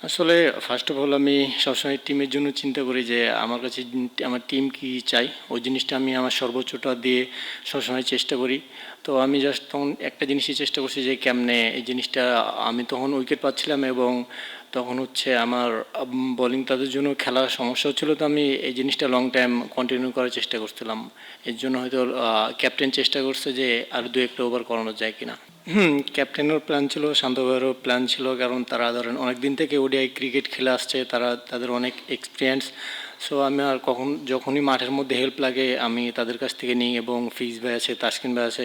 আসলে first of all আমি সবসময় টিমের জন্য চিন্তা করি যে আমার কাছে আমার টিম কি চাই, ওই জিনিসটা আমি আমার সর্বোচ্চটা দিয়ে সবসময় চেষ্টা করি। তো আমি জাস্ট তখন একটা জিনিসই চেষ্টা করছি যে কেমনে এই জিনিসটা, আমি তখন উইকেট পাচ্ছিলাম এবং তখন হচ্ছে আমার বোলিং তাদের জন্য খেলার সমস্যা হচ্ছিলো, তো আমি এই জিনিসটা লং টাইম কন্টিনিউ করার চেষ্টা করছিলাম। এর জন্য হয়তো ক্যাপ্টেন চেষ্টা করছে যে আর দু একটা ওভার করানো যায় কিনা। ক্যাপ্টেনেরও প্ল্যান ছিল, শান্ত ভাইয়েরও প্ল্যান ছিল, কারণ তারা ধরেন অনেক দিন থেকে ওডিআই ক্রিকেট খেলে আসছে, তারা তাদের অনেক এক্সপিরিয়েন্স। সো আমি আর যখনই মাঠের মধ্যে হেল্প লাগে আমি তাদের কাছ থেকে নিই, এবং ফিজ ভাই আছে, তাসকিন ভাই আছে,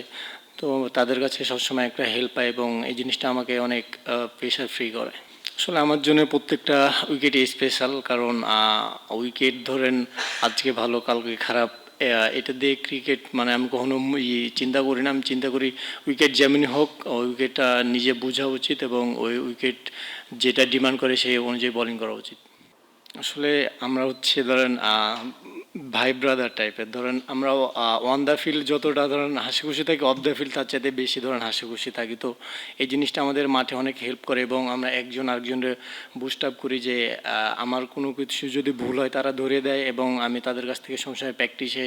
তো তাদের কাছে সবসময় একটা হেল্প পাই এবং এই জিনিসটা আমাকে অনেক প্রেশার ফ্রি করে। আসলে আমার জন্য প্রত্যেকটা উইকেটই স্পেশাল, কারণ উইকেট ধরেন আজকে ভালো কালকে খারাপ, এটা দিয়ে ক্রিকেট মানে আমি কখনো চিন্তা করি না। আমি চিন্তা করি উইকেট যেমনই হোক ওই উইকেটটা নিজে বোঝা উচিত এবং ওই উইকেট যেটা ডিমান্ড করে সেই অনুযায়ী বোলিং করা উচিত। আসলে আমরা হচ্ছে ধরেন ভাই ব্রাদার টাইপের, ধরেন আমরা অন দ্য ফিল্ড যতটা ধরেন হাসি খুশি থাকি, অফ দ্য ফিল্ড তার চাইতে বেশি ধরেন হাসি খুশি থাকি। তো এই জিনিসটা আমাদের মাঠে অনেক হেল্প করে এবং আমরা একজন আরেকজনের বুস্ট আপ করি যে আমার কোনো কিছু যদি ভুল হয় তারা ধরে দেয় এবং আমি তাদের কাছ থেকে সবসময় প্র্যাকটিসে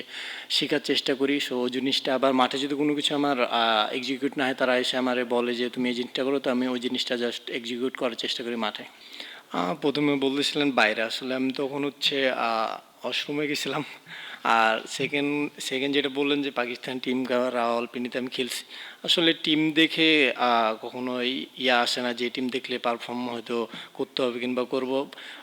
শেখার চেষ্টা করি। সো ওই জিনিসটা আবার মাঠে যদি কোনো কিছু আমার এক্সিকিউট না হয়, তারা এসে আমারে বলে যে তুমি এই জিনিসটা করো, তো আমি ওই জিনিসটা জাস্ট এক্সিকিউট করার চেষ্টা করি মাঠে। প্রথমে বলতেছিলেন বাইরে, আসলে আমি তখন হচ্ছে ওয়াশরুমে গেছিলাম। আর সেকেন্ড সেকেন্ড যেটা বললেন যে পাকিস্তান টিম রাওয়ালপিন্ডিতে আমি খেলছি, আসলে টিম দেখে কখনো ইয়া আসে না যে টিম দেখলে পারফর্ম হয়তো করতে হবে কিংবা করব।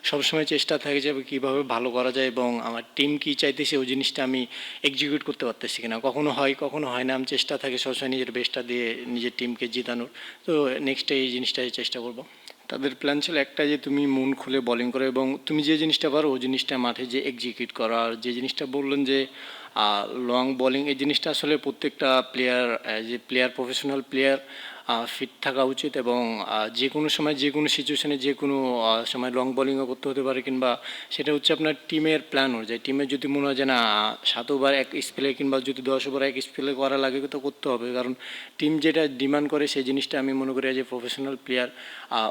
সবসময় চেষ্টা থাকে যে কীভাবে ভালো করা যায় এবং আমার টিম কী চাইতেছে ওই জিনিসটা আমি এক্সিকিউট করতে পারতেছি কিনা। কখনো হয় কখনো হয় না, আমি চেষ্টা থাকে সবসময় নিজের বেস্টটা দিয়ে নিজের টিমকে জিতানোর। তো নেক্সটে এই জিনিসটাই চেষ্টা করব। তাদের প্ল্যান ছিল একটা, যে তুমি মন খুলে বোলিং করো এবং তুমি যে জিনিসটা পারো ওই জিনিসটা মাঠে যে এক্সিকিউট করা। আর যে জিনিসটা বললেন যে লং বোলিং, এই জিনিসটা আসলে প্রত্যেকটা প্লেয়ার, যে প্লেয়ার প্রফেশনাল প্লেয়ার ফিট থাকা উচিত এবং যে কোনো সময় যে কোনো সিচুয়েশানে যে কোনো সময় লং বোলিংও করতে হতে পারে, কিংবা সেটা হচ্ছে আপনার টিমের প্ল্যান অনুযায়ী। টিমের যদি মনে হয় যে না 7 ওভার এক স্পেলে কিংবা যদি 10 ওভার এক স্পেলে করা লাগে তো করতে হবে, কারণ টিম যেটা ডিমান্ড করে সেই জিনিসটা আমি মনে করি যে প্রফেশনাল প্লেয়ার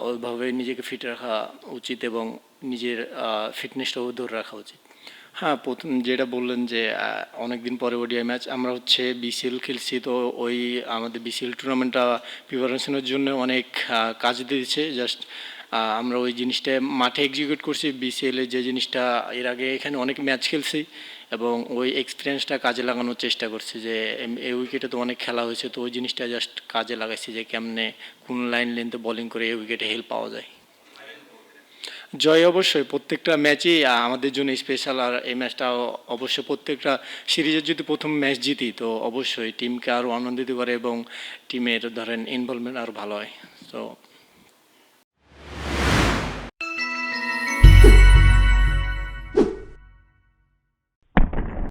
ওইভাবে নিজেকে ফিট রাখা উচিত এবং নিজের ফিটনেসটাও ধরে রাখা উচিত। হ্যাঁ, প্রথম যেটা বললেন যে অনেক দিন পরে ওডিআই ম্যাচ, আমরা হচ্ছে বিসিএল খেলছি, তো ওই আমাদের বিসিএল টুর্নামেন্টটা প্রিপারেশনের জন্য অনেক কাজ দিয়েছে। জাস্ট আমরা ওই জিনিসটা মাঠে এক্সিকিউট করছি বিসিএলে, যে জিনিসটা এর আগে এখানে অনেক ম্যাচ খেলছি এবং ওই এক্সপিরিয়েন্সটা কাজে লাগানোর চেষ্টা করছি যে এই উইকেটে তো অনেক খেলা হয়েছে, তো ওই জিনিসটা জাস্ট কাজে লাগাইছি যে কেমনে কোন লাইন লেন্থে বোলিং করে এই উইকেটে হেল্প পাওয়া যায়। জয় অবশ্যই প্রত্যেকটা ম্যাচই আমাদের জন্য স্পেশাল, আর এই ম্যাচটা অবশ্যই প্রত্যেকটা সিরিজের যদি প্রথম ম্যাচ জিতি তো অবশ্যই টিমকে আরও আনন্দিত করে এবং টিমের ধরেন ইনভলভমেন্ট আরও ভালো হয়। তো